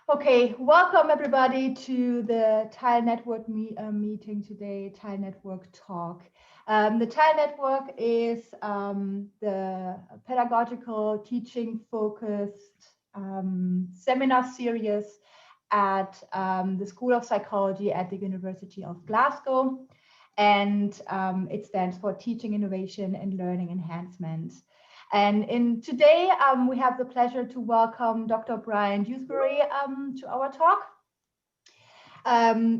Okay, welcome everybody to the Tile Network meeting today, Tile Network Talk. The Tile Network is the pedagogical teaching focused seminar series at the School of Psychology at the University of Glasgow. And it stands for Teaching Innovation and Learning Enhancement. And today we have the pleasure to welcome Dr. Bryan Dewsbury to our talk.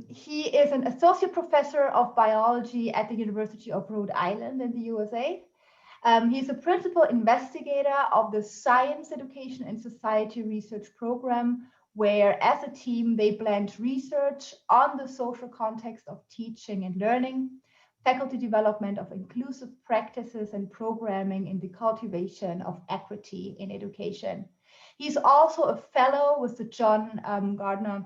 He is an associate professor of biology at the University of Rhode Island in the USA. He's a principal investigator of the Science Education and Society Research Program, where as a team, they blend research on the social context of teaching and learning, faculty development of inclusive practices and programming in the cultivation of equity in education. He's also a fellow with the John Gardner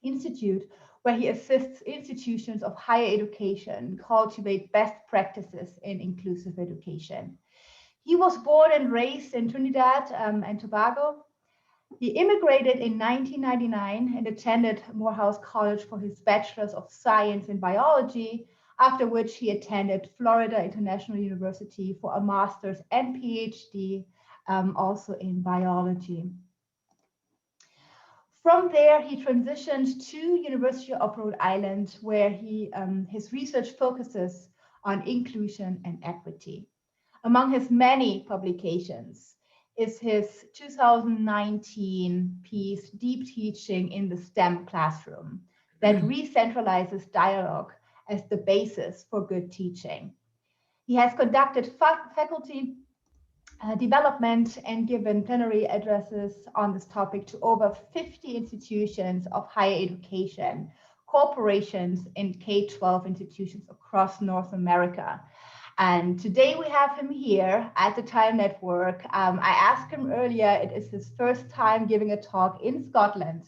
Institute, where he assists institutions of higher education cultivate best practices in inclusive education. He was born and raised in Trinidad and Tobago. He immigrated in 1999 and attended Morehouse College for his Bachelor's of Science in Biology, after which he attended Florida International University for a master's and PhD, also in biology. From there, he transitioned to University of Rhode Island, where his research focuses on inclusion and equity. Among his many publications is his 2019 piece, Deep Teaching in the STEM Classroom, that re-centralizes dialogue as the basis for good teaching. He has conducted faculty development and given plenary addresses on this topic to over 50 institutions of higher education, corporations, and K-12 institutions across North America. And today we have him here at the Tile Network. I asked him earlier, it is his first time giving a talk in Scotland.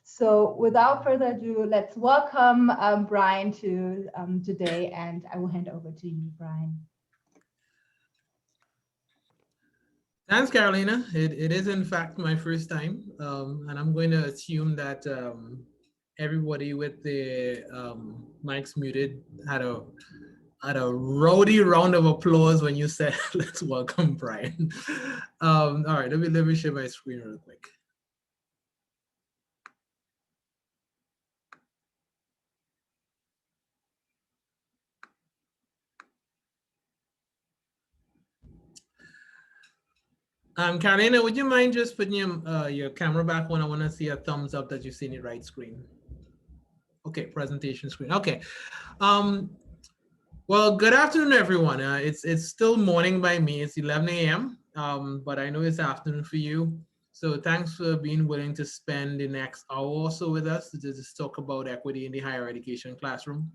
So without further ado, let's welcome Bryan to today, and I will hand over to you, Bryan. Thanks, Carolina. It is in fact my first time, and I'm going to assume that everybody with the mics muted had a rowdy round of applause when you said, let's welcome Bryan. All right, let me share my screen real quick. Carolina, would you mind just putting your camera back on? I want to see a thumbs up that you've seen it right screen. Okay, presentation screen. Okay. Well, good afternoon, everyone. It's still morning by me. It's 11 a.m., but I know it's afternoon for you. So thanks for being willing to spend the next hour or so with us to just talk about equity in the higher education classroom.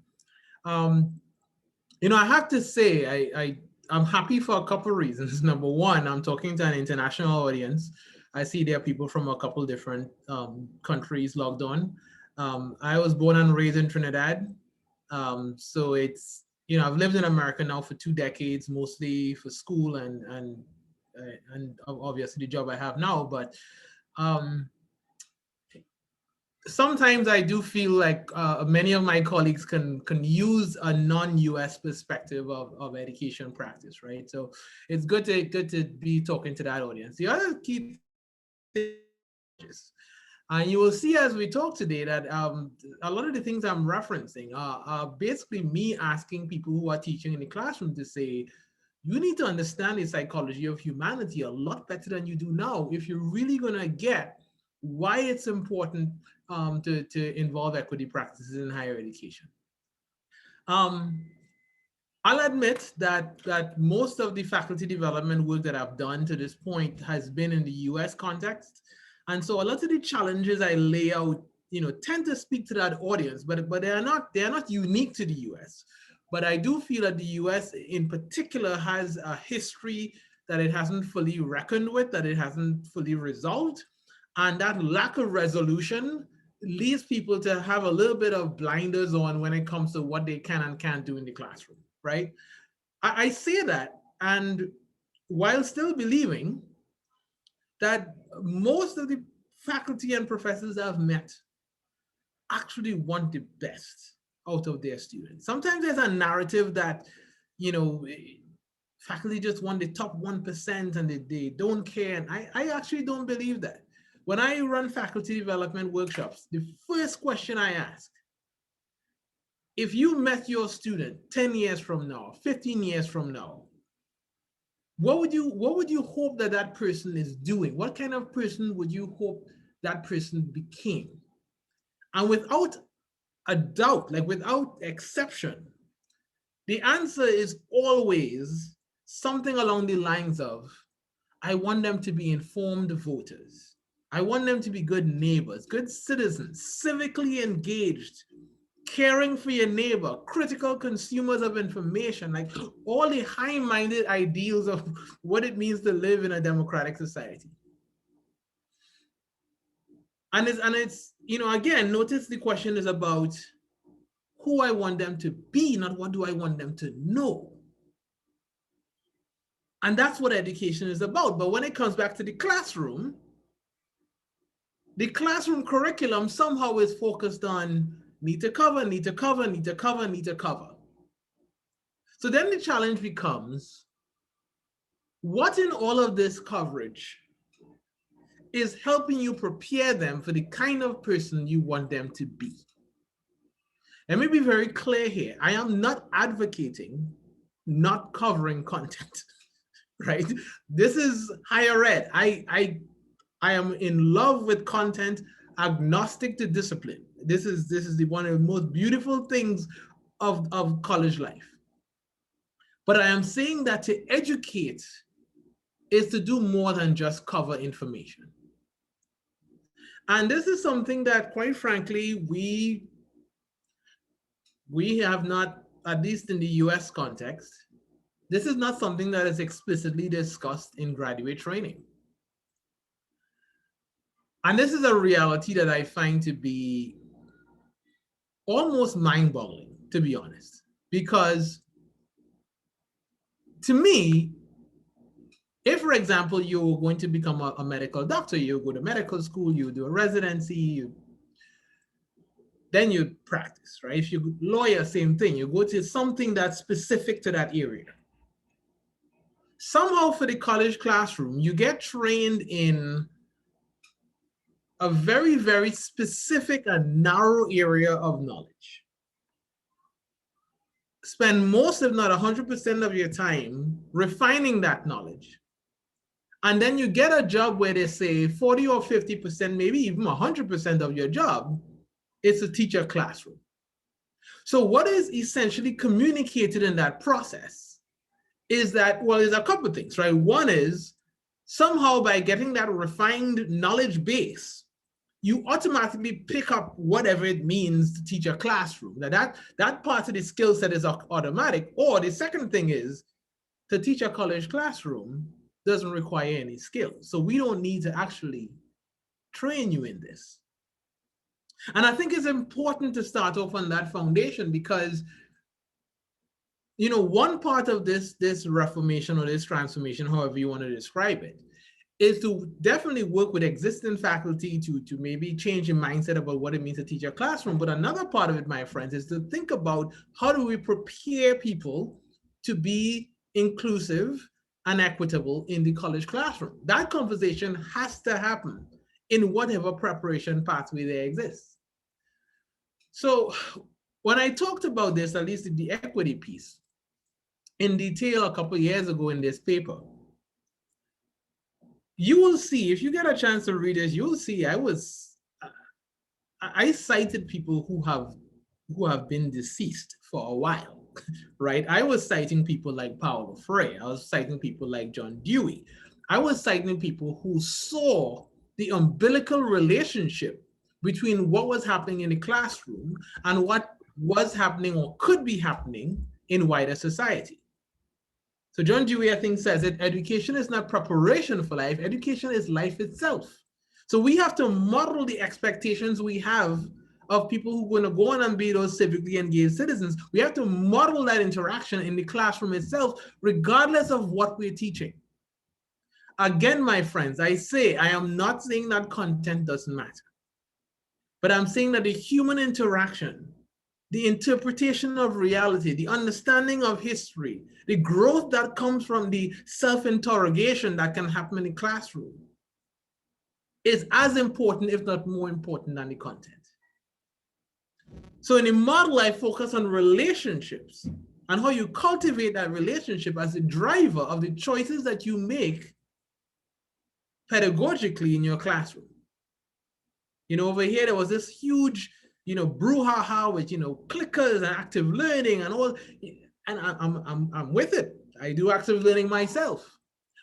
You know, I have to say, I'm happy for a couple of reasons. Number one, I'm talking to an international audience. I see there are people from a couple different countries logged on. I was born and raised in Trinidad. So it's, you know, I've lived in America now for 2 decades, mostly for school and obviously the job I have now. But sometimes I do feel like many of my colleagues can use a non-US perspective of education practice, right? So it's good to be talking to that audience. The other key thing is, and you will see as we talk today that a lot of the things I'm referencing are basically me asking people who are teaching in the classroom to say, you need to understand the psychology of humanity a lot better than you do now if you're really going to get why it's important to involve equity practices in higher education. I'll admit that most of the faculty development work that I've done to this point has been in the US context. And so a lot of the challenges I lay out, you know, tend to speak to that audience, but they are not unique to the US. But I do feel that the US in particular has a history that it hasn't fully reckoned with, that it hasn't fully resolved. And that lack of resolution leads people to have a little bit of blinders on when it comes to what they can and can't do in the classroom, right? I say that, and while still believing that most of the faculty and professors I've met actually want the best out of their students. Sometimes there's a narrative that, you know, faculty just want the top 1% and they don't care. And I actually don't believe that. When I run faculty development workshops, the first question I ask, if you met your student 10 years from now, 15 years from now, what would you hope that that person is doing? What kind of person would you hope that person became? And without a doubt, like without exception, the answer is always something along the lines of, I want them to be informed voters. I want them to be good neighbors, good citizens, civically engaged, caring for your neighbor, critical consumers of information, like all the high-minded ideals of what it means to live in a democratic society. And it's you know, again, notice the question is about who I want them to be, not what do I want them to know. And that's what education is about. But when it comes back to the classroom curriculum somehow is focused on need to cover, need to cover, need to cover, need to cover. So then the challenge becomes, what in all of this coverage is helping you prepare them for the kind of person you want them to be? Let me be very clear here. I am not advocating not covering content, right? This is higher ed. I am in love with content, agnostic to discipline. This is one of the most beautiful things of college life. But I am saying that to educate is to do more than just cover information. And this is something that, quite frankly, we have not, at least in the US context, this is not something that is explicitly discussed in graduate training. And this is a reality that I find to be almost mind-boggling, to be honest, because to me, if, for example, you're going to become a medical doctor, you go to medical school, you do a residency, then you practice, right? If you're a lawyer, same thing. You go to something that's specific to that area. Somehow for the college classroom, you get trained in a very, very specific and narrow area of knowledge. Spend most, if not 100% of your time refining that knowledge. And then you get a job where they say 40 or 50%, maybe even 100% of your job is to teach a classroom. So what is essentially communicated in that process is that, well, there's a couple of things, right? One is somehow by getting that refined knowledge base, you automatically pick up whatever it means to teach a classroom. Now that part of the skill set is automatic. Or the second thing is, to teach a college classroom doesn't require any skills. So we don't need to actually train you in this. And I think it's important to start off on that foundation because, you know, one part of this reformation or this transformation, however you want to describe it, is to definitely work with existing faculty to maybe change your mindset about what it means to teach a classroom. But another part of it, my friends, is to think about how do we prepare people to be inclusive and equitable in the college classroom. That conversation has to happen in whatever preparation pathway there exists. So when I talked about this, at least the equity piece, in detail a couple of years ago in this paper, you will see, if you get a chance to read this, you'll see I cited people who have been deceased for a while, right? I was citing people like Paulo Freire. I was citing people like John Dewey. I was citing people who saw the umbilical relationship between what was happening in the classroom and what was happening or could be happening in wider society. So John Dewey, I think, says that education is not preparation for life, education is life itself. So we have to model the expectations we have of people who are going to go on and be those civically engaged citizens. We have to model that interaction in the classroom itself, regardless of what we're teaching. again, my friends, I am not saying that content doesn't matter, but I'm saying that the human interaction, the interpretation of reality, the understanding of history, the growth that comes from the self-interrogation that can happen in the classroom is as important, if not more important, than the content. So in the model, I focus on relationships and how you cultivate that relationship as a driver of the choices that you make pedagogically in your classroom. You know, over here, there was this huge, brouhaha with, clickers and active learning and all, and I'm with it. I do active learning myself.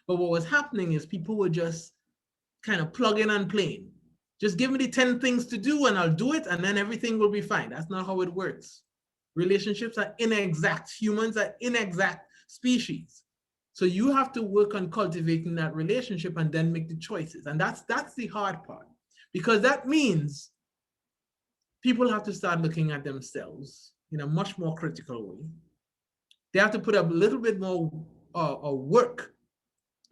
But what was happening is people were just kind of plugging and playing. Just give me the 10 things to do and I'll do it and then everything will be fine. That's not how it works. Relationships are inexact. Humans are inexact species. So you have to work on cultivating that relationship and then make the choices. And that's the hard part, because that means people have to start looking at themselves in a much more critical way. They have to put up a little bit more work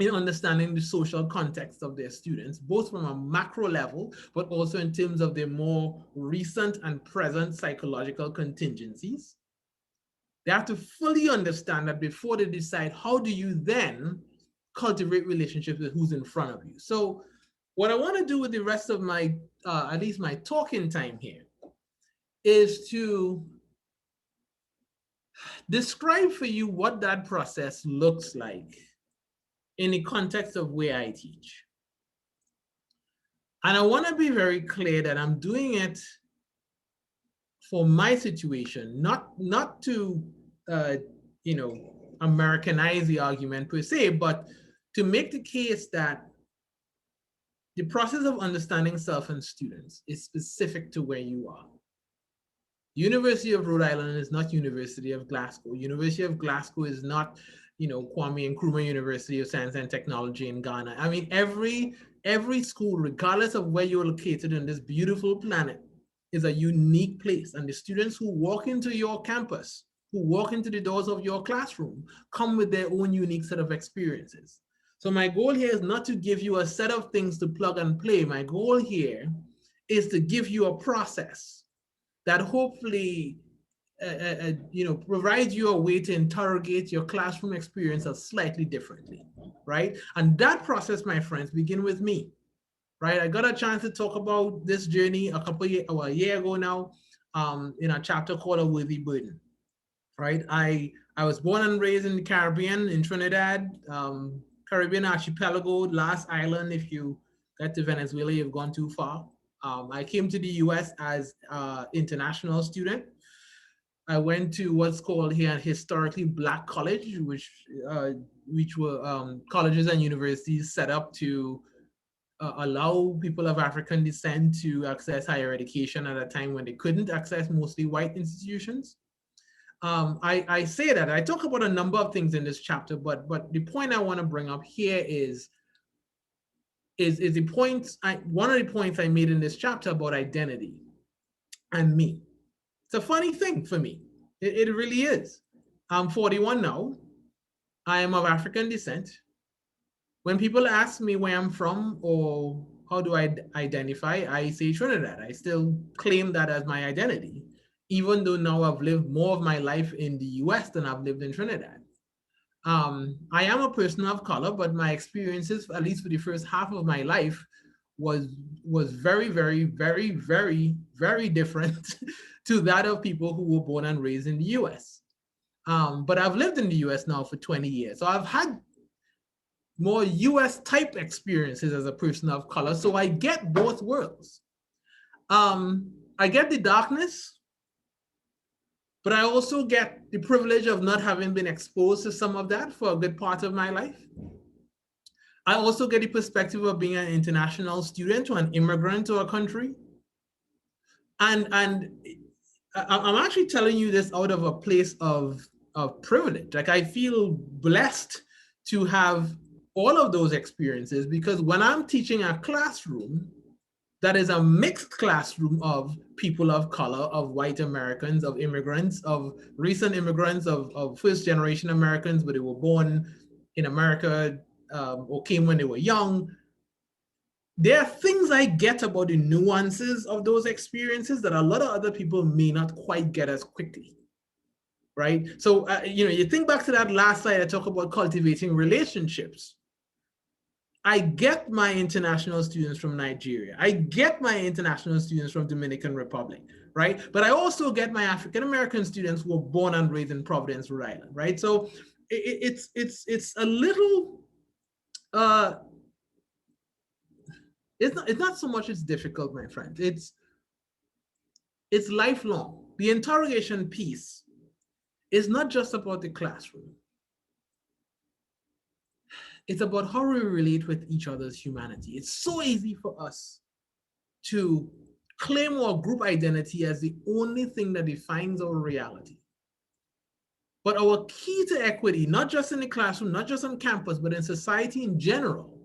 in understanding the social context of their students, both from a macro level, but also in terms of their more recent and present psychological contingencies. They have to fully understand that before they decide, how do you then cultivate relationships with who's in front of you? So what I want to do with the rest of my, at least my talking time here, is to describe for you what that process looks like in the context of where I teach. And I want to be very clear that I'm doing it for my situation, not to Americanize the argument per se, but to make the case that the process of understanding self and students is specific to where you are. University of Rhode Island is not University of Glasgow. University of Glasgow is not, Kwame Nkrumah University of Science and Technology in Ghana. I mean, every school, regardless of where you're located in this beautiful planet, is a unique place. And the students who walk into your campus, who walk into the doors of your classroom, come with their own unique set of experiences. So my goal here is not to give you a set of things to plug and play. My goal here is to give you a process that hopefully provides you a way to interrogate your classroom experiences slightly differently, right? And that process, my friends, begin with me, right? I got a chance to talk about this journey a year ago now, in a chapter called A Worthy Burden, right? I was born and raised in the Caribbean, in Trinidad, Caribbean archipelago, last island. If you get to Venezuela, you've gone too far. I came to the US as an international student. I went to what's called here a historically Black college, which were colleges and universities set up to allow people of African descent to access higher education at a time when they couldn't access mostly white institutions. I say that, I talk about a number of things in this chapter, but the point I want to bring up here is the point, one of the points I made in this chapter about identity and me. It's a funny thing for me. It really is. I'm 41 now. I am of African descent. When people ask me where I'm from or how do I identify, I say Trinidad. I still claim that as my identity, even though now I've lived more of my life in the US than I've lived in Trinidad. I am a person of color, but my experiences, at least for the first half of my life, was very, very, very, very, very different to that of people who were born and raised in the US. But I've lived in the US now for 20 years. So I've had more US type experiences as a person of color. So I get both worlds. I get the darkness, but I also get the privilege of not having been exposed to some of that for a good part of my life. I also get the perspective of being an international student or an immigrant to a country. And I'm actually telling you this out of a place of privilege. Like, I feel blessed to have all of those experiences, because when I'm teaching a classroom that is a mixed classroom of people of color, of white Americans, of immigrants, of recent immigrants, of first generation Americans, but they were born in America or came when they were young. There are things I get about the nuances of those experiences that a lot of other people may not quite get as quickly, right? So, you think back to that last slide, I talk about cultivating relationships. I get my international students from Nigeria. I get my international students from Dominican Republic, right? But I also get my African-American students who were born and raised in Providence, Rhode Island, right? So it's a little, it's not so much it's difficult, my friend. It's lifelong. The interrogation piece is not just about the classroom. It's about how we relate with each other's humanity. It's so easy for us to claim our group identity as the only thing that defines our reality. But our key to equity, not just in the classroom, not just on campus, but in society in general,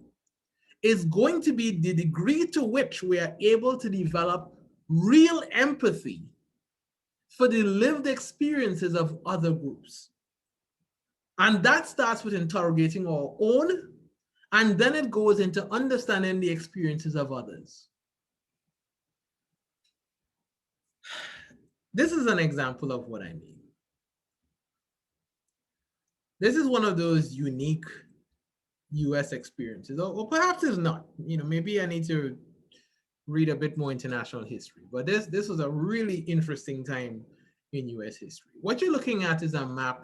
is going to be the degree to which we are able to develop real empathy for the lived experiences of other groups. And that starts with interrogating our own, and then it goes into understanding the experiences of others. This is an example of what I mean. This is one of those unique US experiences, or perhaps it's not. Maybe I need to read a bit more international history, but this was a really interesting time in US history. What you're looking at is a map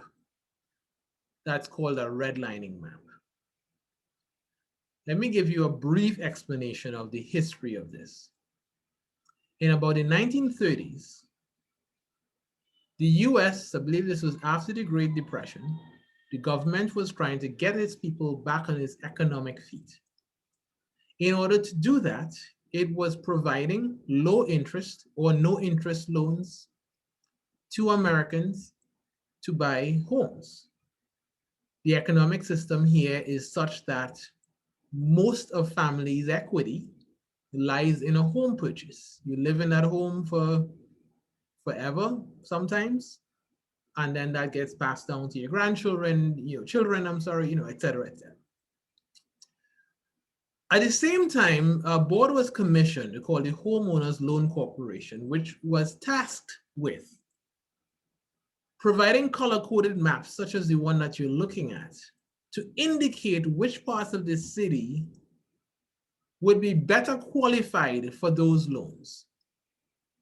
that's called a redlining map. Let me give you a brief explanation of the history of this. In about the 1930s, the US, I believe this was after the Great Depression, the government was trying to get its people back on its economic feet. In order to do that, it was providing low interest or no interest loans to Americans to buy homes. The economic system here is such that most of families' equity lies in a home purchase. You live in that home for forever sometimes, and then that gets passed down to your grandchildren, children, et cetera, et cetera. At the same time, a board was commissioned called the Homeowners Loan Corporation, which was tasked with providing color-coded maps, such as the one that you're looking at, to indicate which parts of the city would be better qualified for those loans.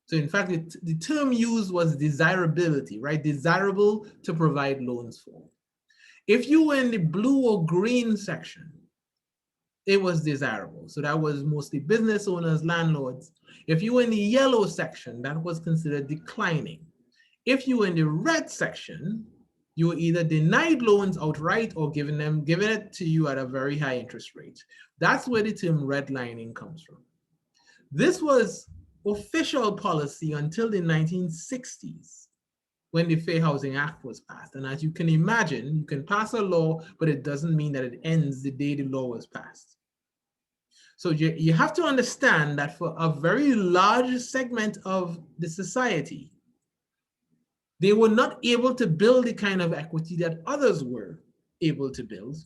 So in fact, the term used was desirability, right? Desirable to provide loans for. If you were in the blue or green section, it was desirable. So that was mostly business owners, landlords. If you were in the yellow section, that was considered declining. If you were in the red section, you were either denied loans outright or given it to you at a very high interest rate. That's where the term redlining comes from. This was official policy until the 1960s, when the Fair Housing Act was passed. And as you can imagine, you can pass a law, but it doesn't mean that it ends the day the law was passed. So you have to understand that for a very large segment of the society, they were not able to build the kind of equity that others were able to build.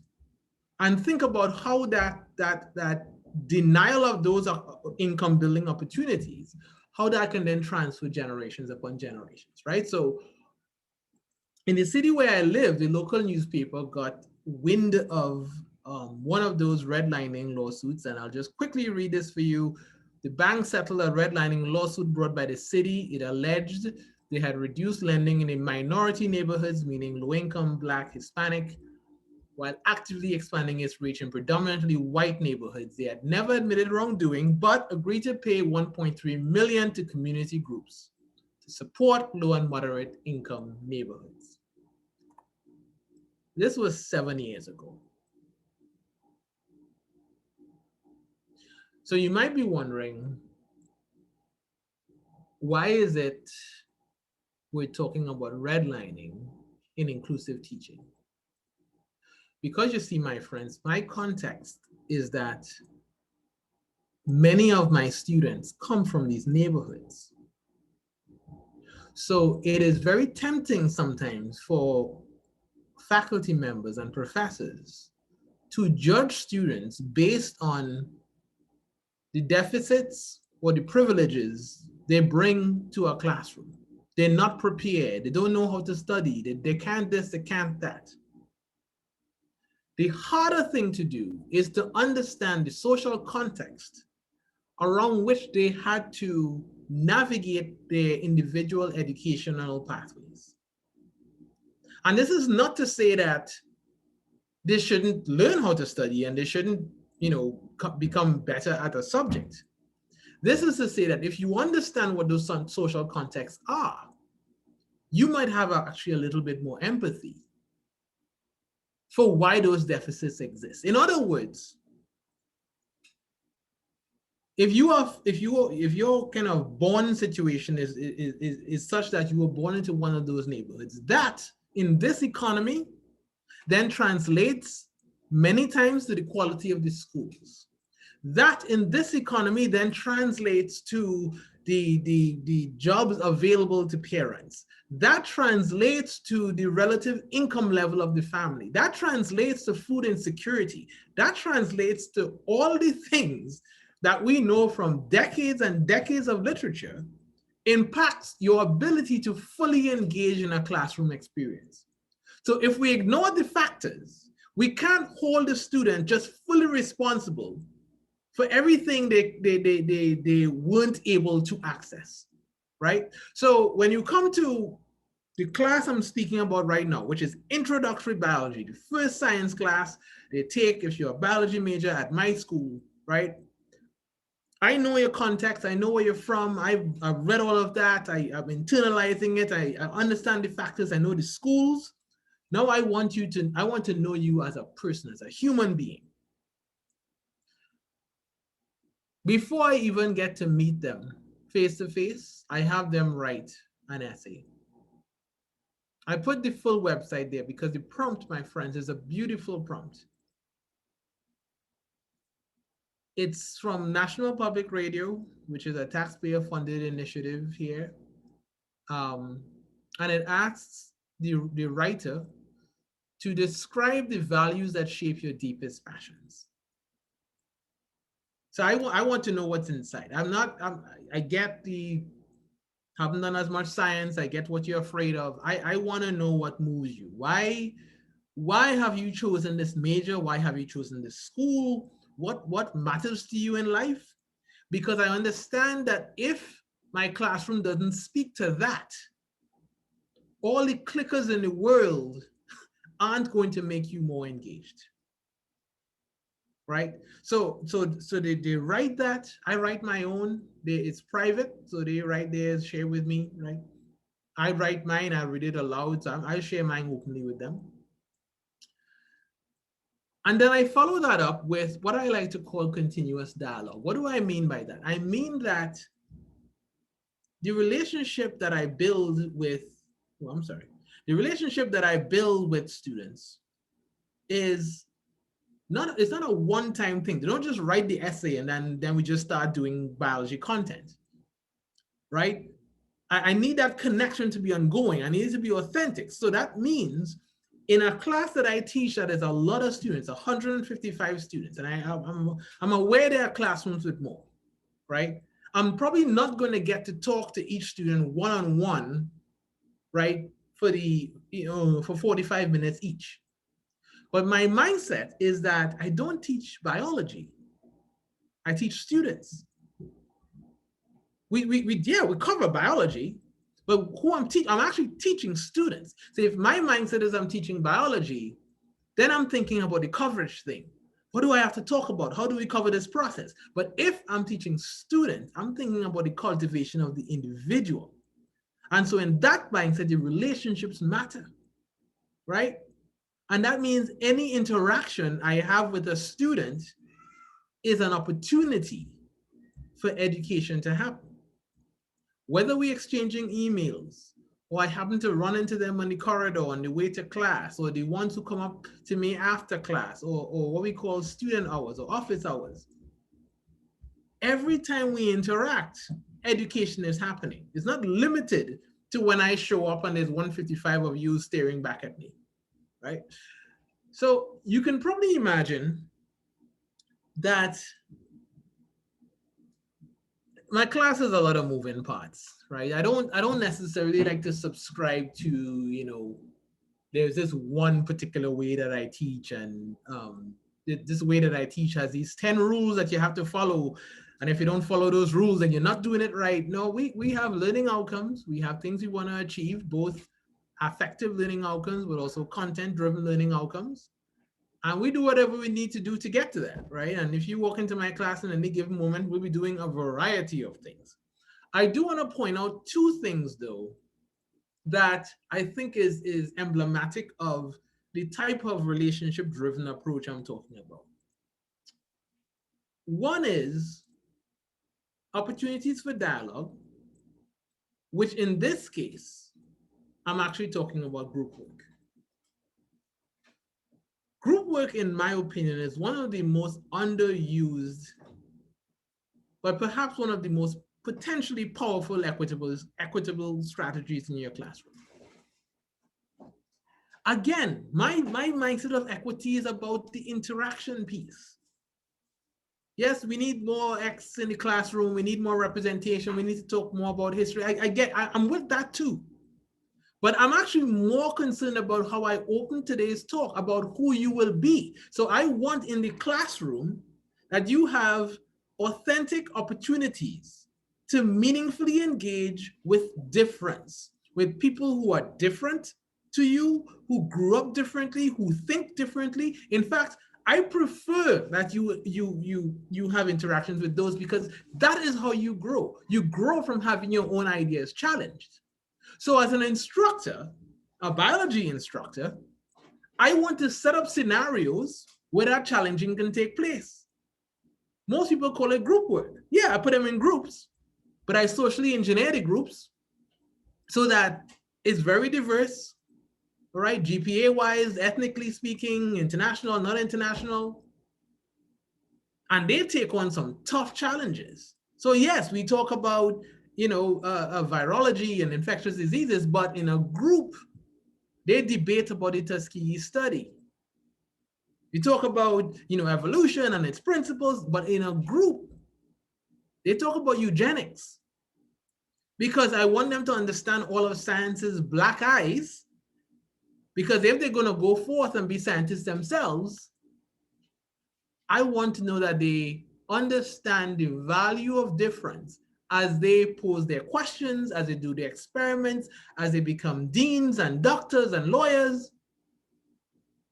And think about how that denial of those income building opportunities, how that can then transfer generations upon generations, right? So in the city where I live, the local newspaper got wind of one of those redlining lawsuits, and I'll just quickly read this for you. The bank settled a redlining lawsuit brought by the city. It alleged they had reduced lending in the minority neighborhoods, meaning low-income, Black, Hispanic, while actively expanding its reach in predominantly white neighborhoods. They had never admitted wrongdoing, but agreed to pay $1.3 million to community groups to support low and moderate income neighborhoods. This was 7 years ago. So you might be wondering, why is it we're talking about redlining in inclusive teaching? Because you see, my friends, my context is that many of my students come from these neighborhoods. So it is very tempting sometimes for faculty members and professors to judge students based on the deficits or the privileges they bring to a classroom. They're not prepared. They don't know how to study. They can't this, they can't that. The harder thing to do is to understand the social context around which they had to navigate their individual educational pathways. And this is not to say that they shouldn't learn how to study and they shouldn't, become better at a subject. This is to say that if you understand what those social contexts are, you might have actually a little bit more empathy for why those deficits exist. In other words, if your kind of born situation is such that you were born into one of those neighborhoods, that in this economy then translates many times to the quality of the schools. That in this economy then translates to the jobs available to parents. That translates to the relative income level of the family. That translates to food insecurity. That translates to all the things that we know from decades and decades of literature impacts your ability to fully engage in a classroom experience. So if we ignore the factors, we can't hold the student just fully responsible for everything they weren't able to access, right? So when you come to the class I'm speaking about right now, which is introductory biology, the first science class they take if you're a biology major at my school, right? I know your context. I know where you're from. I've read all of that. I'm internalizing it. I understand the factors. I know the schools. Now I want to know you as a person, as a human being. Before I even get to meet them face to face, I have them write an essay. I put the full website there because the prompt, my friends, is a beautiful prompt. It's from National Public Radio, which is a taxpayer-funded initiative here. And it asks the writer to describe the values that shape your deepest passions. So I want to know what's inside. I get haven't done as much science. I get what you're afraid of. I want to know what moves you. Why have you chosen this major? Why have you chosen this school? What matters to you in life? Because I understand that if my classroom doesn't speak to that, all the clickers in the world aren't going to make you more engaged, right? So they write that. I write my own. It's private, so they write theirs, share with me, right? I write mine. I read it aloud. So I share mine openly with them. And then I follow that up with what I like to call continuous dialogue. What do I mean by that? I mean that the relationship that I build with, the relationship that I build with students it's not a one-time thing. They don't just write the essay and then we just start doing biology content, right? I need that connection to be ongoing. I need it to be authentic. So that means in a class that I teach that is a lot of students, 155 students, and I'm aware there are classrooms with more, right? I'm probably not going to get to talk to each student one-on-one, right? For 45 minutes each. But my mindset is that I don't teach biology. I teach students. We cover biology, but I'm actually teaching students. So if my mindset is I'm teaching biology, then I'm thinking about the coverage thing. What do I have to talk about? How do we cover this process? But if I'm teaching students, I'm thinking about the cultivation of the individual. And so in that mindset, the relationships matter, right? And that means any interaction I have with a student is an opportunity for education to happen. Whether we're exchanging emails, or I happen to run into them on the corridor on the way to class, or the ones who come up to me after class, or what we call student hours or office hours. Every time we interact, education is happening. It's not limited to when I show up and there's 155 of you staring back at me, right? So you can probably imagine that my class has a lot of moving parts, right? I don't necessarily like to subscribe to, there's this one particular way that I teach, and this way that I teach has these 10 rules that you have to follow. And if you don't follow those rules, then you're not doing it right. No, we have learning outcomes. We have things we want to achieve, both affective learning outcomes, but also content-driven learning outcomes. And we do whatever we need to do to get to that, right? And if you walk into my class in any given moment, we'll be doing a variety of things. I do want to point out two things, though, that I think is emblematic of the type of relationship driven approach I'm talking about. One is opportunities for dialogue, which in this case, I'm actually talking about group work. Group work, in my opinion, is one of the most underused, but perhaps one of the most potentially powerful equitable strategies in your classroom. Again, my mindset of equity is about the interaction piece. Yes, we need more X in the classroom. We need more representation. We need to talk more about history. I'm with that too. But I'm actually more concerned about how I open today's talk about who you will be. So I want in the classroom that you have authentic opportunities to meaningfully engage with difference, with people who are different to you, who grew up differently, who think differently. In fact, I prefer that you have interactions with those, because that is how you grow. You grow from having your own ideas challenged. So as an instructor, a biology instructor, I want to set up scenarios where that challenging can take place. Most people call it group work. Yeah, I put them in groups, but I socially engineer the groups so that it's very diverse, right? GPA wise, ethnically speaking, international, not international. And they take on some tough challenges. So yes, we talk about, virology and infectious diseases, but in a group, they debate about the Tuskegee study. We talk about, evolution and its principles, but in a group, they talk about eugenics, because I want them to understand all of science's black eyes, because if they're going to go forth and be scientists themselves, I want to know that they understand the value of difference as they pose their questions, as they do their experiments, as they become deans and doctors and lawyers.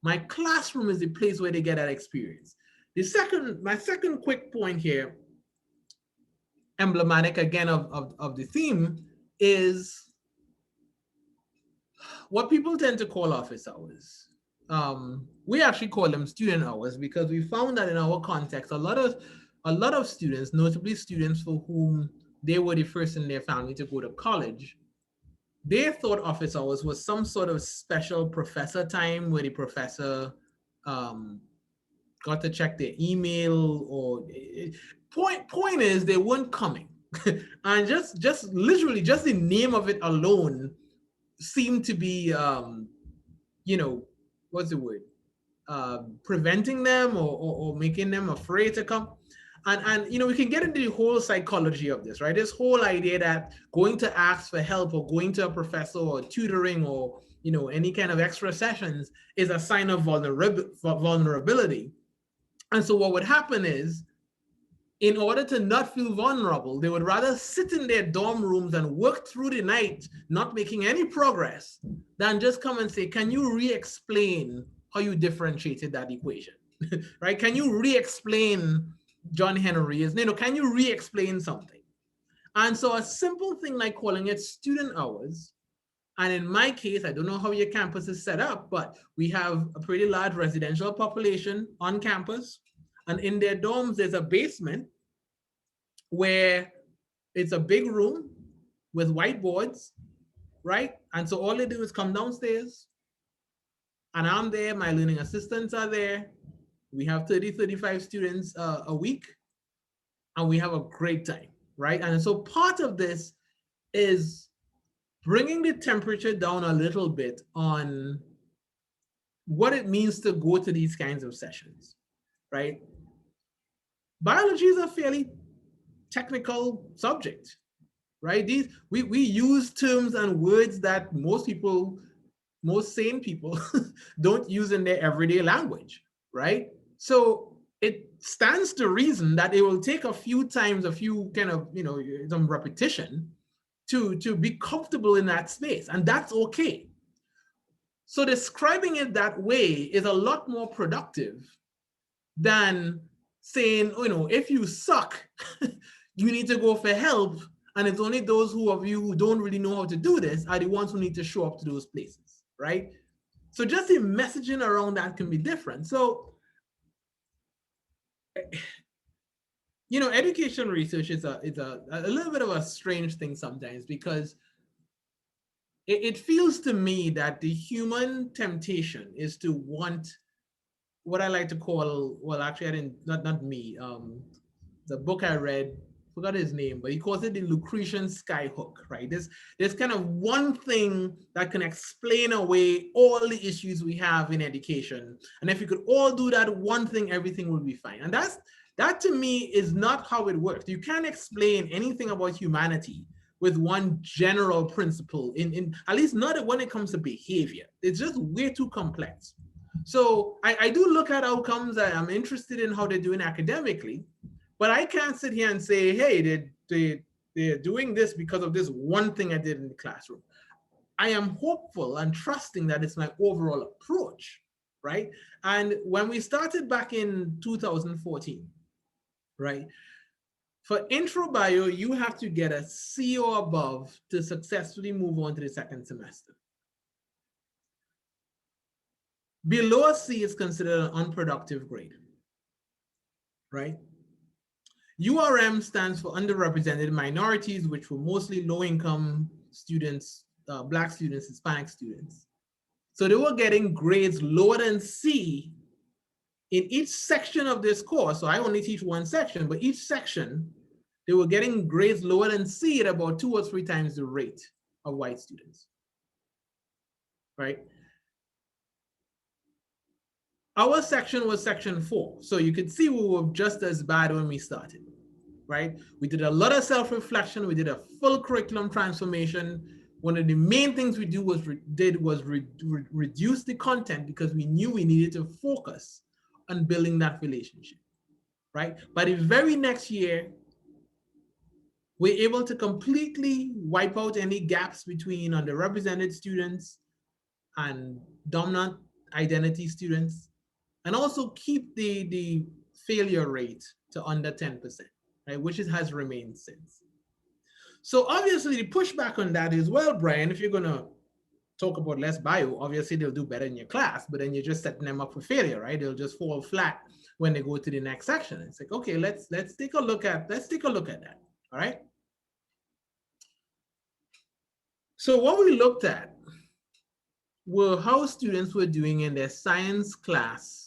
My classroom is the place where they get that experience. My second quick point here, emblematic again of the theme, is what people tend to call office hours. We actually call them student hours, because we found that in our context, a lot of students, notably students for whom they were the first in their family to go to college, they thought office hours was some sort of special professor time where the professor got to check their email, or point is they weren't coming. And just literally just the name of it alone seemed to be what's the word, preventing them, or making them afraid to come. And we can get into the whole psychology of this, right? This whole idea that going to ask for help, or going to a professor, or tutoring, or any kind of extra sessions is a sign of vulnerability. And so what would happen is, in order to not feel vulnerable, they would rather sit in their dorm rooms and work through the night, not making any progress, than just come and say, can you re-explain how you differentiated that equation? Right? Can you re-explain John Henry? Can you re-explain something? And so a simple thing like calling it student hours, and in my case, I don't know how your campus is set up, but we have a pretty large residential population on campus. And in their dorms, there's a basement where it's a big room with whiteboards, right? And so all they do is come downstairs, and I'm there, my learning assistants are there. We have 30, 35 students a week, and we have a great time, right? And so part of this is bringing the temperature down a little bit on what it means to go to these kinds of sessions, right? Biology is a fairly technical subject, right? We use terms and words that most people, most sane people don't use in their everyday language, right? So it stands to reason that it will take a few times, a few kind of, some repetition to be comfortable in that space. And that's okay. So describing it that way is a lot more productive than saying, if you suck, you need to go for help. And it's only those of you who don't really know how to do this are the ones who need to show up to those places, right? So just the messaging around that can be different. So, education research is a little bit of a strange thing sometimes, because it feels to me that the human temptation is to want what I like to call, well, actually, I didn't, not me. The book I read, forgot his name, but he calls it the Lucretian skyhook, right? There's kind of one thing that can explain away all the issues we have in education. And if you could all do that one thing, everything will be fine. And that to me is not how it works. You can't explain anything about humanity with one general principle, in at least not when it comes to behavior. It's just way too complex. So I do look at outcomes. I'm interested in how they're doing academically, but I can't sit here and say, hey, they're doing this because of this one thing I did in the classroom. I am hopeful and trusting that it's my overall approach, right? And when we started back in 2014, right? For intro bio, you have to get a C or above to successfully move on to the second semester. Below a C is considered an unproductive grade, right? URM stands for underrepresented minorities, which were mostly low-income students, Black students, Hispanic students. So they were getting grades lower than C in each section of this course. So I only teach one section, but each section, they were getting grades lower than C at about 2 or 3 times the rate of white students, right? Our section was section 4. So you could see we were just as bad when we started, right? We did a lot of self-reflection. We did a full curriculum transformation. One of the main things we did was reduce the content, because we knew we needed to focus on building that relationship, right? By the very next year, we're able to completely wipe out any gaps between underrepresented students and dominant identity students, and also keep the failure rate to under 10%, right? Which it has remained since. So obviously the pushback on that is, well, Bryan, if you're gonna talk about less bio, obviously they'll do better in your class, but then you're just setting them up for failure, right? They'll just fall flat when they go to the next section. It's like, okay, let's take a look at that, all right? So what we looked at were how students were doing in their science class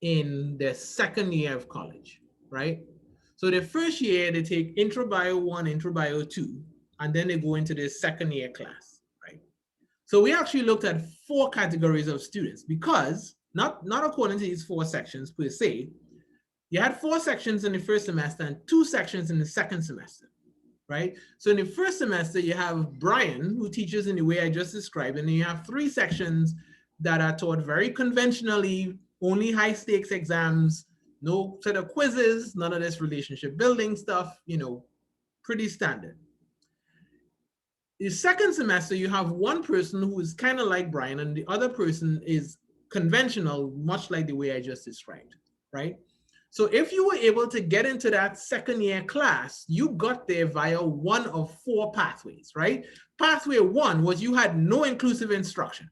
in their second year of college, right? So the first year, they take Intro Bio 1, Intro Bio 2, and then they go into their second year class, right? So we actually looked at 4 categories of students, because not according to these 4 sections per se. You had 4 sections in the first semester and 2 sections in the second semester, right? So in the first semester, you have Bryan, who teaches in the way I just described, and then you have 3 sections that are taught very conventionally, only high stakes exams, no set of quizzes, none of this relationship building stuff, pretty standard. The second semester, you have one person who is kind of like Bryan, and the other person is conventional, much like the way I just described, right? So if you were able to get into that second year class, you got there via one of 4 pathways, right? Pathway 1 was you had no inclusive instruction,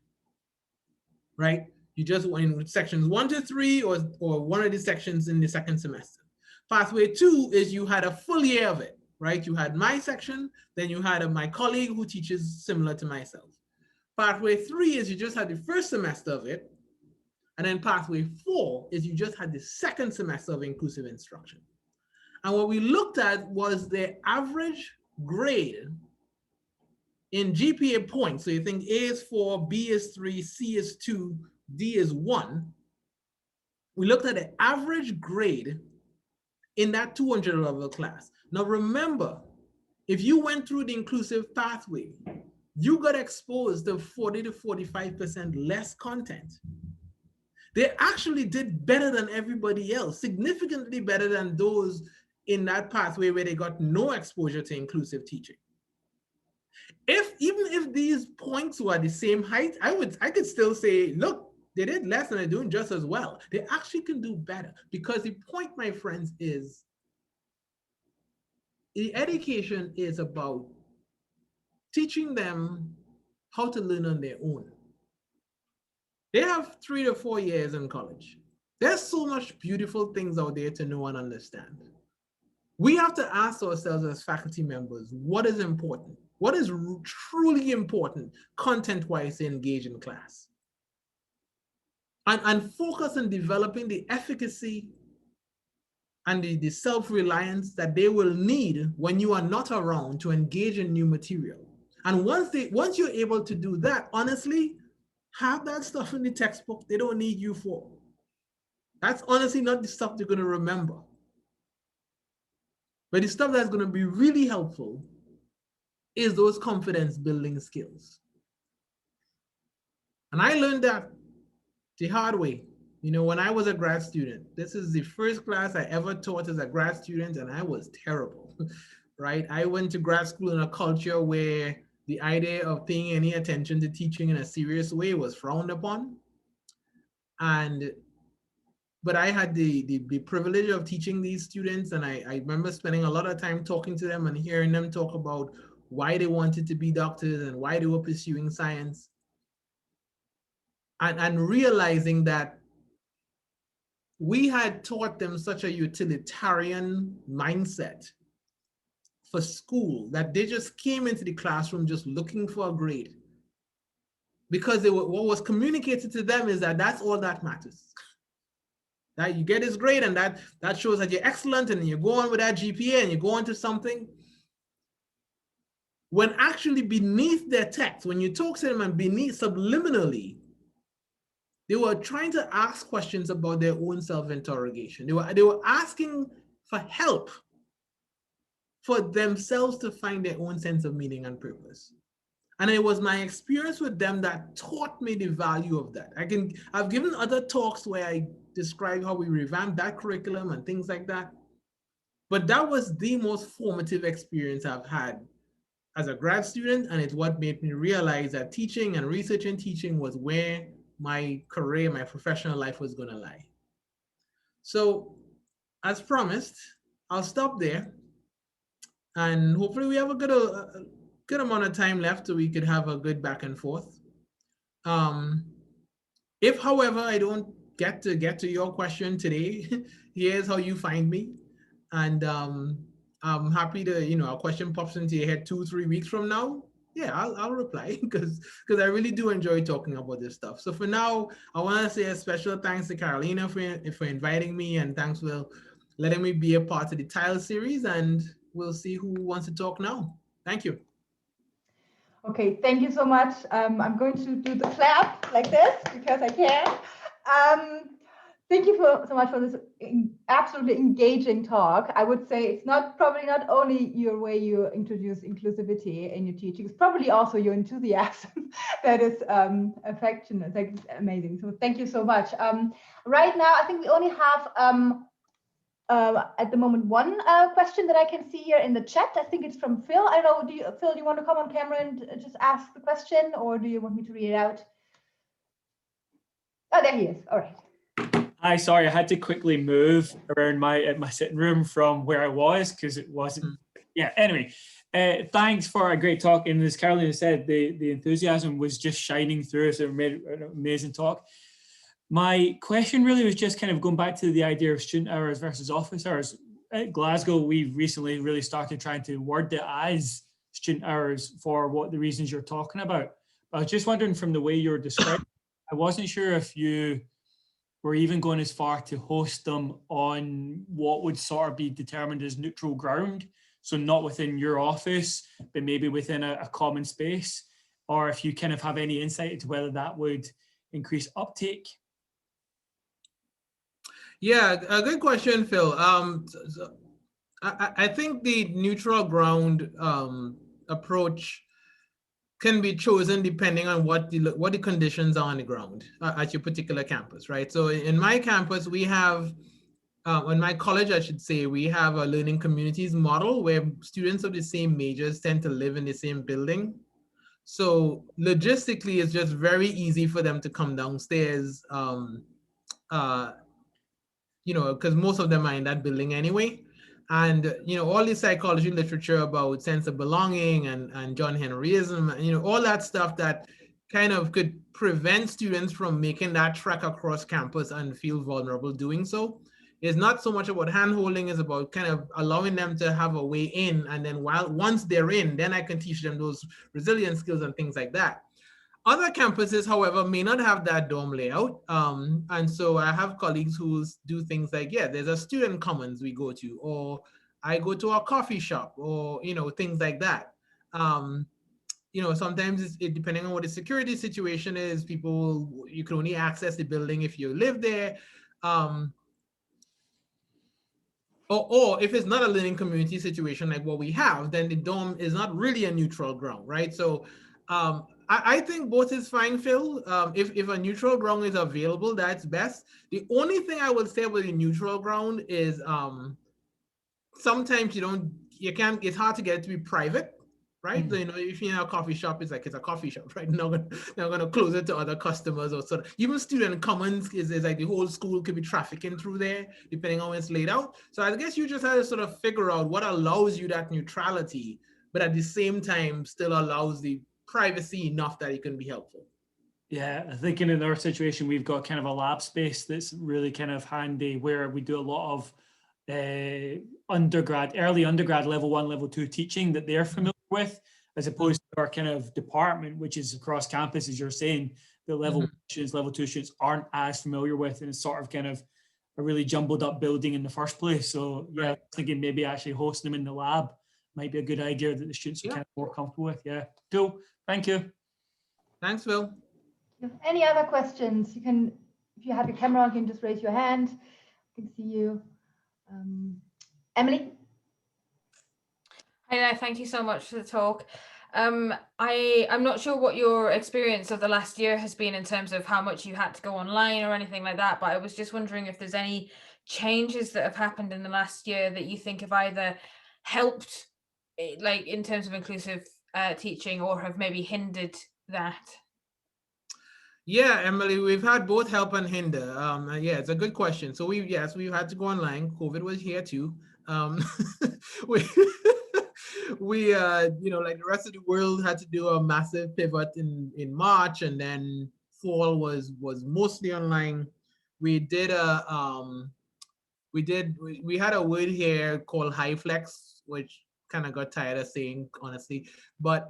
right? You just went in sections 1 to 3 or one of the sections in the second semester. Pathway 2 is you had a full year of it, right? You had my section, then you had my colleague who teaches similar to myself. Pathway 3 is you just had the first semester of it. And then pathway 4 is you just had the second semester of inclusive instruction. And what we looked at was the average grade in GPA points. So you think A is 4, B is 3, C is 2 D is 1, we looked at the average grade in that 200 level class. Now remember, if you went through the inclusive pathway, you got exposed to 40 to 45% less content. They actually did better than everybody else, significantly better than those in that pathway where they got no exposure to inclusive teaching. Even if these points were the same height, I could still say, look, they did less and they're doing just as well. They actually can do better, because the point, my friends, is the education is about teaching them how to learn on their own. They have 3 to 4 years in college. There's so much beautiful things out there to know and understand. We have to ask ourselves as faculty members, what is important? What is truly important content-wise to engage in class? And focus on developing the efficacy and the self-reliance that they will need when you are not around to engage in new material. And once you're able to do that, honestly, have that stuff in the textbook they don't need you for. That's honestly not the stuff they're going to remember. But the stuff that's going to be really helpful is those confidence building skills. And I learned that the hard way. When I was a grad student, this is the first class I ever taught as a grad student, and I was terrible, right? I went to grad school in a culture where the idea of paying any attention to teaching in a serious way was frowned upon. But I had the privilege of teaching these students, and I remember spending a lot of time talking to them and hearing them talk about why they wanted to be doctors and why they were pursuing science. And realizing that we had taught them such a utilitarian mindset for school that they just came into the classroom just looking for a grade. Because what was communicated to them is that that's all that matters. That you get this grade, and that shows that you're excellent, and you go on with that GPA and you go on to something. When actually beneath their text, when you talk to them and beneath subliminally, they were trying to ask questions about their own self-interrogation. They were asking for help for themselves to find their own sense of meaning and purpose. And it was my experience with them that taught me the value of that. I've given other talks where I describe how we revamped that curriculum and things like that. But that was the most formative experience I've had as a grad student. And it's what made me realize that teaching and research and teaching was where my career, my professional life was going to lie. So as promised, I'll stop there. And hopefully we have a good amount of time left so we could have a good back and forth. If, however, I don't get to your question today, here's how you find me. And I'm happy to, a question pops into your head 2-3 weeks from now. Yeah, I'll reply because I really do enjoy talking about this stuff. So for now, I want to say a special thanks to Carolina for inviting me, and thanks for letting me be a part of the Tile series, and we'll see who wants to talk now. Thank you. Okay, thank you so much. I'm going to do the clap like this because I can. Thank you so much for this absolutely engaging talk. I would say it's probably not only your way you introduce inclusivity in your teaching, it's probably also your enthusiasm that is affectionate. Like, it's amazing. So thank you so much. Right now, I think we only have at the moment one question that I can see here in the chat. I think it's from Phil. I don't know, Phil, do you want to come on camera and just ask the question, or do you want me to read it out? Oh, there he is. All right. Hi, sorry, I had to quickly move around my sitting room from where I was because it wasn't. Yeah, anyway, thanks for a great talk. And as Carolina said, the enthusiasm was just shining through, so it made an amazing talk. My question really was just kind of going back to the idea of student hours versus office hours. At Glasgow, we've recently really started trying to word it as student hours for what the reasons you're talking about. But I was just wondering, from the way you're describing, I wasn't sure if you were even going as far to host them on what would sort of be determined as neutral ground. So not within your office, but maybe within a common space, or if you kind of have any insight into whether that would increase uptake? Yeah, a good question, Phil. I think the neutral ground approach can be chosen depending on what the conditions are on the ground at your particular campus, right? So in my campus, we have, in my college, I should say, we have a learning communities model where students of the same majors tend to live in the same building. So logistically, it's just very easy for them to come downstairs, because most of them are in that building anyway. And, all the psychology literature about sense of belonging and John Henryism, all that stuff that kind of could prevent students from making that trek across campus and feel vulnerable doing so. It's not so much about hand-holding, it's about kind of allowing them to have a way in. And then once they're in, then I can teach them those resilience skills and things like that. Other campuses, however, may not have that dorm layout. And so I have colleagues who do things like, yeah, there's a student commons we go to, or I go to a coffee shop, or, things like that. Sometimes depending on what the security situation is, you can only access the building if you live there. Or if it's not a learning community situation like what we have, then the dorm is not really a neutral ground, right? So I think both is fine, Phil. If a neutral ground is available, that's best. The only thing I would say about the neutral ground is sometimes it's hard to get it to be private, right? So, if you're in a coffee shop, it's a coffee shop, right? Not gonna close it to other customers or sort of. Even student commons is like the whole school could be trafficking through there, depending on how it's laid out. So I guess you just have to sort of figure out what allows you that neutrality, but at the same time still allows the privacy enough that it can be helpful. Yeah, I think in our situation, we've got kind of a lab space that's really kind of handy where we do a lot of early undergrad, level 1, level 2 teaching that they're familiar with, as opposed to our kind of department, which is across campus, as you're saying, the level 1 students, level 2 students aren't as familiar with, and it's sort of kind of a really jumbled up building in the first place. So yeah, I was thinking maybe actually hosting them in the lab might be a good idea that the students are kind of more comfortable with. Yeah, cool. Thank you. Thanks, Phil. Any other questions? You can, if you have your camera, you can just raise your hand. I can see you. Emily? Hi there, thank you so much for the talk. I'm not sure what your experience of the last year has been in terms of how much you had to go online or anything like that, but I was just wondering if there's any changes that have happened in the last year that you think have either helped, like in terms of inclusive teaching, or have maybe hindered that. Yeah, Emily, we've had both help and hinder. Yeah, it's a good question. So we've had to go online. COVID was here too. We like the rest of the world, had to do a massive pivot in March, and then fall was mostly online. We did we had a word here called high flex, which kind of got tired of saying, honestly. But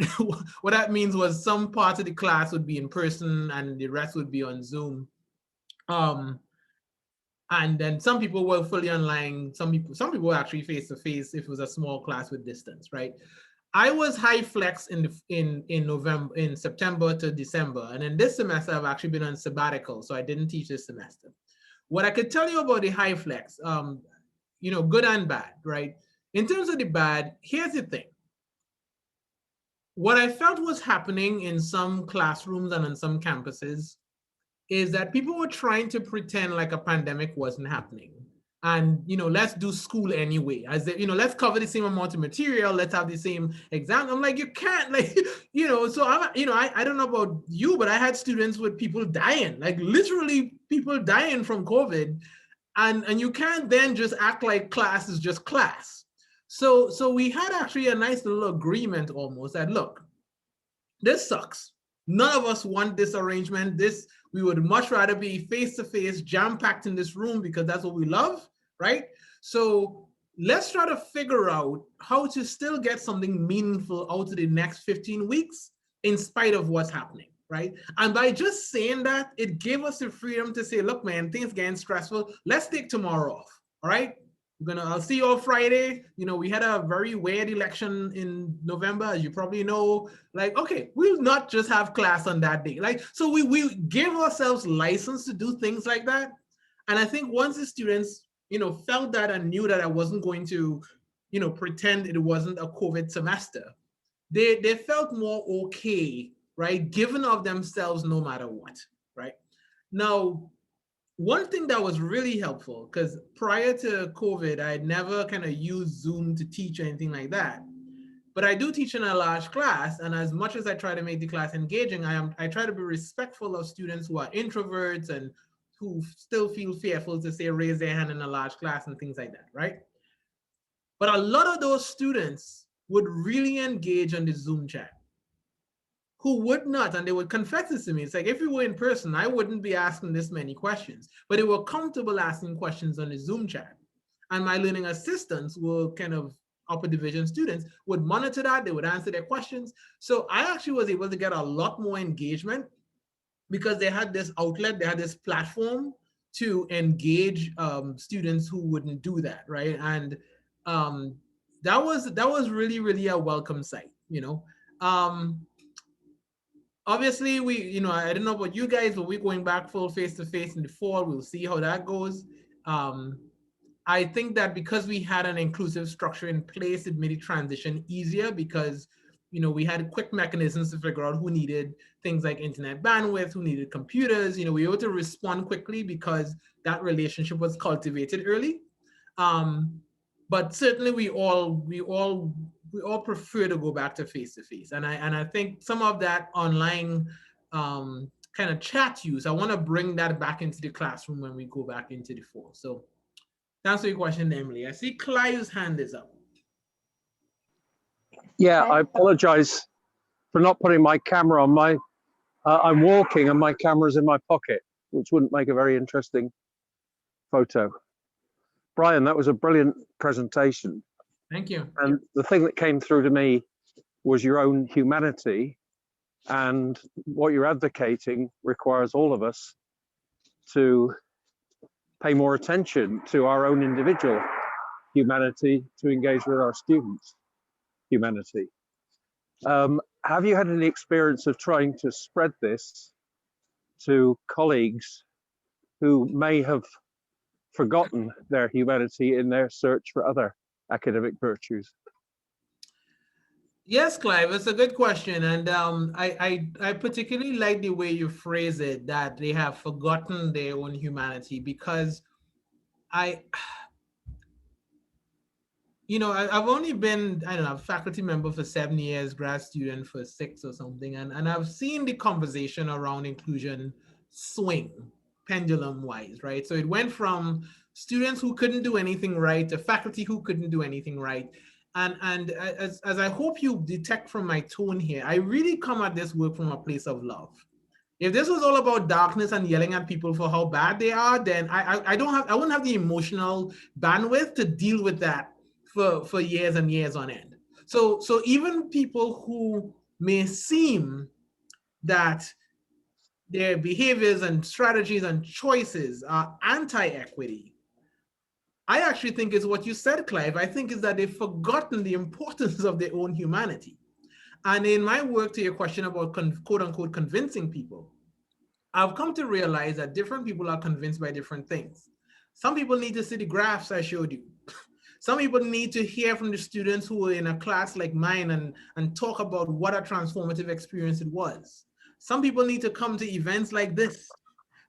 what that means was some parts of the class would be in person and the rest would be on Zoom. And then some people were fully online. Some people were actually face to face if it was a small class with distance, right? I was high flex in September to December, and in this semester I've actually been on sabbatical, so I didn't teach this semester. What I could tell you about the high flex, good and bad, right? In terms of the bad, here's the thing. What I felt was happening in some classrooms and on some campuses is that people were trying to pretend like a pandemic wasn't happening. And, let's do school anyway. As they, let's cover the same amount of material. Let's have the same exam. I'm like, you can't, so I don't know about you, but I had students with people dying, like literally people dying from COVID. And you can't then just act like class is just class. So we had actually a nice little agreement almost that, look, this sucks. None of us want this arrangement. We would much rather be face-to-face, jam-packed in this room because that's what we love, right? So let's try to figure out how to still get something meaningful out of the next 15 weeks in spite of what's happening, right? And by just saying that, it gave us the freedom to say, look, man, things getting stressful. Let's take tomorrow off, all right? I'll see you all Friday. You know, we had a very weird election in November, as you probably know. Like, okay, we'll not just have class on that day. Like, so we give ourselves license to do things like that. And I think once the students, you know, felt that and knew that I wasn't going to, you know, pretend it wasn't a COVID semester, they felt more okay, right? Giving of themselves no matter what, right? Now, one thing that was really helpful, because prior to COVID, I had never kind of used Zoom to teach or anything like that. But I do teach in a large class, and as much as I try to make the class engaging, I try to be respectful of students who are introverts and who still feel fearful to say raise their hand in a large class and things like that, right? But a lot of those students would really engage on the Zoom chat, who would not, and they would confess this to me. It's like, if we were in person, I wouldn't be asking this many questions, but they were comfortable asking questions on the Zoom chat. And my learning assistants were kind of upper division students, would monitor that, they would answer their questions. So I actually was able to get a lot more engagement because they had this outlet, they had this platform to engage students who wouldn't do that, right? And that was really, really a welcome sight, you know. Obviously, you know, I don't know about you guys, but we're going back full face-to-face in the fall. We'll see how that goes. I think that because we had an inclusive structure in place, it made the transition easier because, you know, we had quick mechanisms to figure out who needed things like internet bandwidth, who needed computers. You know, we were able to respond quickly because that relationship was cultivated early. But certainly we all prefer to go back to face-to-face. And I think some of that online kind of chat use, I want to bring that back into the classroom when we go back into the fall. So thanks for your question, Emily. I see Clive's hand is up. Yeah, I apologize for not putting my camera on. I'm walking and my camera's in my pocket, which wouldn't make a very interesting photo. Bryan, that was a brilliant presentation. Thank you. And the thing that came through to me was your own humanity, and what you're advocating requires all of us to pay more attention to our own individual humanity to engage with our students' humanity. Have you had any experience of trying to spread this to colleagues who may have forgotten their humanity in their search for other academic virtues? Yes, Clive, it's a good question. And I particularly like the way you phrase it, that they have forgotten their own humanity, because you know, I've only been, I don't know, a faculty member for 7 years, grad student for 6 or something. And I've seen the conversation around inclusion swing pendulum wise, right? So it went from students who couldn't do anything right to faculty who couldn't do anything right. And as I hope you detect from my tone here, I really come at this work from a place of love. If this was all about darkness and yelling at people for how bad they are, then I wouldn't have the emotional bandwidth to deal with that for years and years on end. So even people who may seem that their behaviors and strategies and choices are anti-equity, I actually think is what you said, Clive. I think is that they've forgotten the importance of their own humanity. And in my work, to your question about quote unquote convincing people, I've come to realize that different people are convinced by different things. Some people need to see the graphs I showed you. Some people need to hear from the students who were in a class like mine and talk about what a transformative experience it was. Some people need to come to events like this.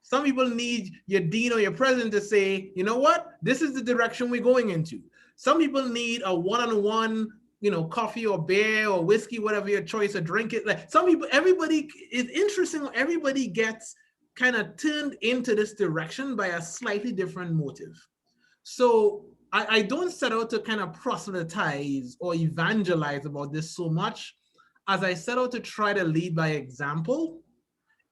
Some people need your dean or your president to say, you know what, this is the direction we're going into. Some people need a one-on-one, you know, coffee or beer or whiskey, whatever your choice, or drink it. Like some people, everybody is interesting. Everybody gets kind of turned into this direction by a slightly different motive. So I don't set out to kind of proselytize or evangelize about this so much as I set out to try to lead by example,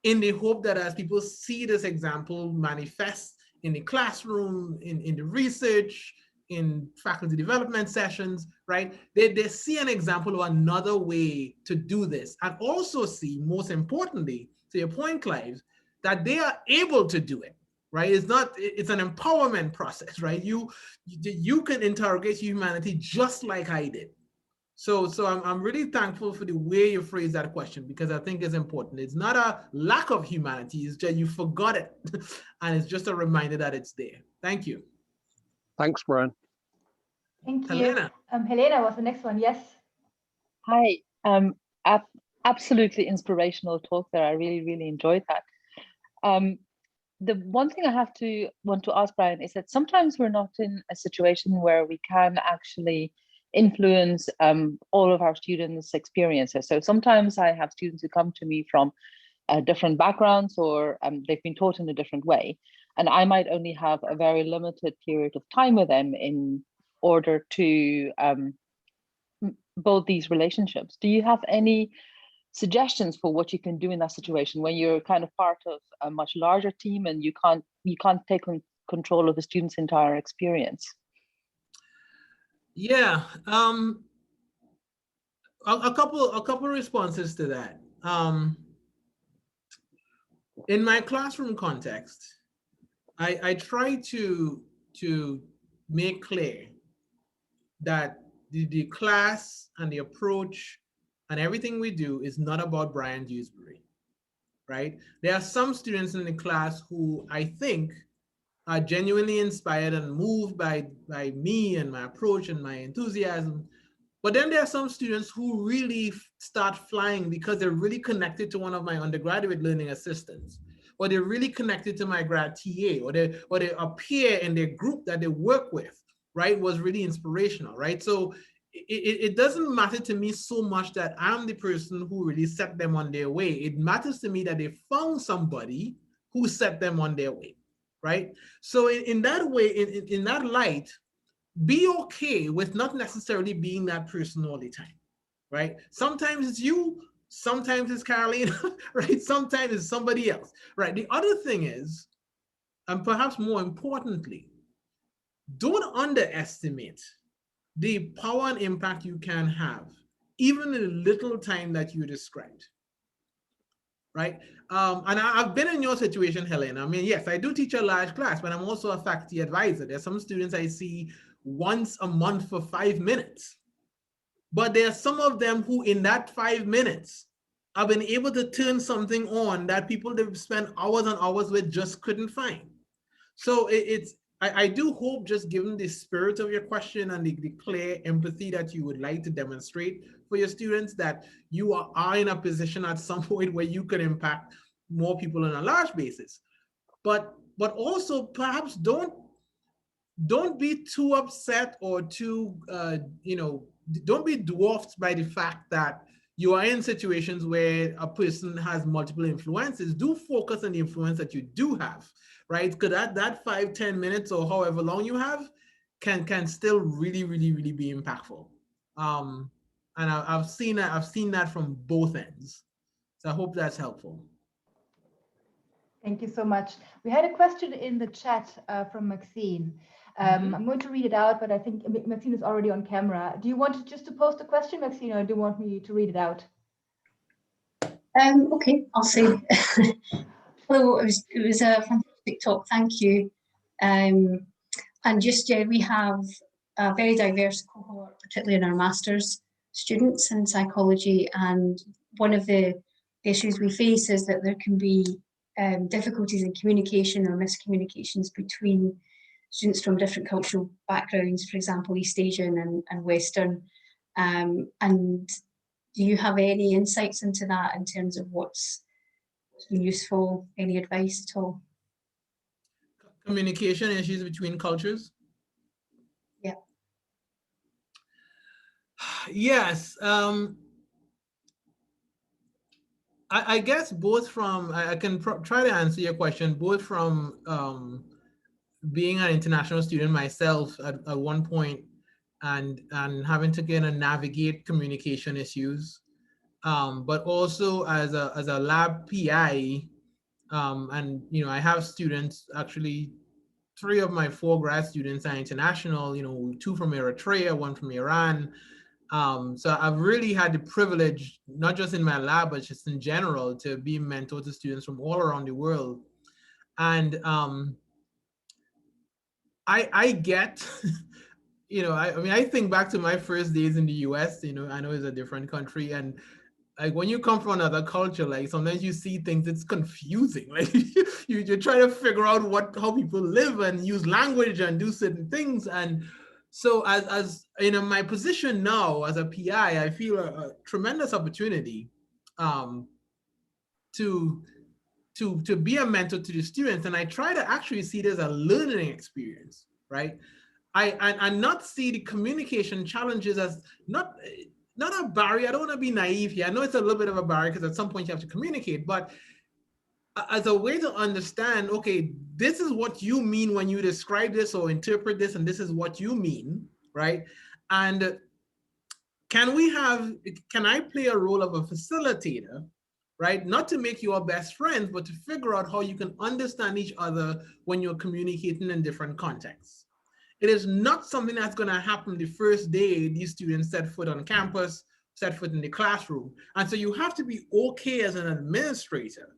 in the hope that as people see this example manifest in the classroom, in the research, in faculty development sessions, right? They see an example of another way to do this, and also see, most importantly, to your point, Clive, that they are able to do it. right? It's an empowerment process, right? You can interrogate humanity just like I did. So I'm really thankful for the way you phrase that question, because I think it's important. It's not a lack of humanity, it's just you forgot it. And it's just a reminder that it's there. Thank you. Thanks, Bryan. Thank you. Helena. Helena was the next one. Yes. Hi. Absolutely inspirational talk there. I really enjoyed that. The one thing I want to ask Bryan is that sometimes we're not in a situation where we can actually influence all of our students' experiences. So sometimes I have students who come to me from different backgrounds, or they've been taught in a different way, and I might only have a very limited period of time with them in order to build these relationships. Do you have any suggestions for what you can do in that situation when you're kind of part of a much larger team and you can't take control of the student's entire experience? Yeah, a couple responses to that. In my classroom context, I try to make clear that the class and the approach and everything we do is not about Bryan Dewsbury, right? There are some students in the class who I think are genuinely inspired and moved by me and my approach and my enthusiasm. But then there are some students who really start flying because they're really connected to one of my undergraduate learning assistants, or they're really connected to my grad TA, or a peer in their group that they work with, right, was really inspirational, right? So it doesn't matter to me so much that I'm the person who really set them on their way. It matters to me that they found somebody who set them on their way, right? So in that way, in that light, be okay with not necessarily being that person all the time, right? Sometimes it's you, sometimes it's Carolina, right? Sometimes it's somebody else, right? The other thing is, and perhaps more importantly, don't underestimate the power and impact you can have, even in the little time that you described, right? And I've been in your situation, Helena. I mean, yes, I do teach a large class, but I'm also a faculty advisor. There's some students I see once a month for 5 minutes. But there are some of them who in that 5 minutes have been able to turn something on that people they've spent hours and hours with just couldn't find. So I do hope, just given the spirit of your question and the clear empathy that you would like to demonstrate for your students, that you are in a position at some point where you can impact more people on a large basis. But also perhaps don't be too upset or too, don't be dwarfed by the fact that you are in situations where a person has multiple influences. Do focus on the influence that you do have, right? Because that 5-10 minutes or however long you have can still really be impactful. And I've seen that from both ends. So I hope that's helpful. Thank you so much. We had a question in the chat from Maxine. I'm going to read it out, but I think Maxine is already on camera. Do you want just to post a question, Maxine, or do you want me to read it out? Okay, I'll say. Hello, it was a fantastic talk. Thank you. And just we have a very diverse cohort, particularly in our master's students in psychology. And one of the issues we face is that there can be difficulties in communication or miscommunications between students from different cultural backgrounds, for example, East Asian and Western. And do you have any insights into that in terms of what's useful, any advice at all? Communication issues between cultures? Yeah. Yes. I guess both from, I can try to answer your question, both from being an international student myself at one point and having to kind of navigate communication issues, but also as a lab PI, and I have students, actually 3 of my 4 grad students are international, 2 from Eritrea, 1 from Iran. So I've really had the privilege, not just in my lab, but just in general, to be mentor to students from all around the world. And I get, I mean, I think back to my first days in the US, I know it's a different country, and like when you come from another culture, like sometimes you see things, it's confusing. Like you're trying to figure out how people live and use language and do certain things. And so as my position now as a PI, I feel a tremendous opportunity to be a mentor to the students. And I try to actually see it as a learning experience, right? And not see the communication challenges as not a barrier. I don't want to be naive here. I know it's a little bit of a barrier because at some point you have to communicate, but as a way to understand, okay, this is what you mean when you describe this or interpret this, and this is what you mean, right? And can I play a role of a facilitator, right? Not to make you our best friends, but to figure out how you can understand each other when you're communicating in different contexts. It is not something that's going to happen the first day these students set foot on campus, set foot in the classroom. And so you have to be okay as an administrator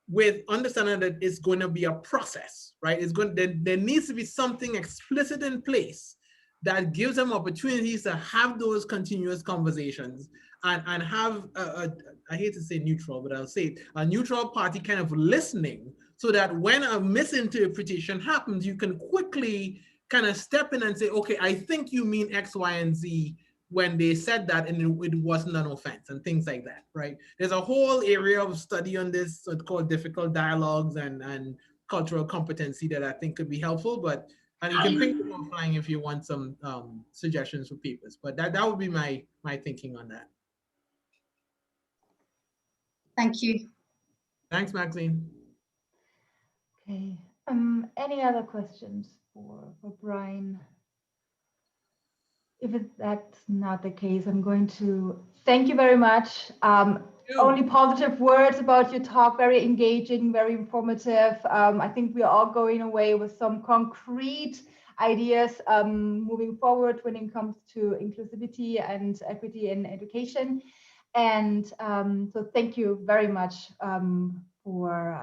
with understanding that it's going to be a process, right? There needs to be something explicit in place that gives them opportunities to have those continuous conversations and have, I hate to say neutral, but I'll say it, a neutral party kind of listening, so that when a misinterpretation happens, you can quickly kind of step in and say, okay, I think you mean X, Y, and Z when they said that, and it wasn't an offense, and things like that, right? There's a whole area of study on this called difficult dialogues and cultural competency that I think could be helpful, and you can pick them offline if you want some suggestions for papers, but that would be my thinking on that. Thank you. Thanks, Maxine. Okay. Any other questions for Bryan? If that's not the case, I'm going to thank you very much. Only positive words about your talk, very engaging, very informative. I think we're all going away with some concrete ideas moving forward when it comes to inclusivity and equity in education. And so thank you very much for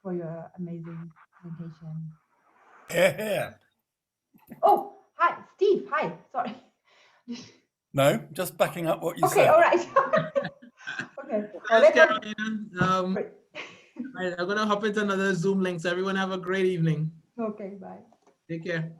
your amazing presentation. Yeah. Oh, hi, Steve. Hi, sorry. No, just backing up what you Okay, said. all right. Okay. Thanks, Carolina. I'm going to hop into another Zoom link, so everyone have a great evening. Okay, bye. Take care.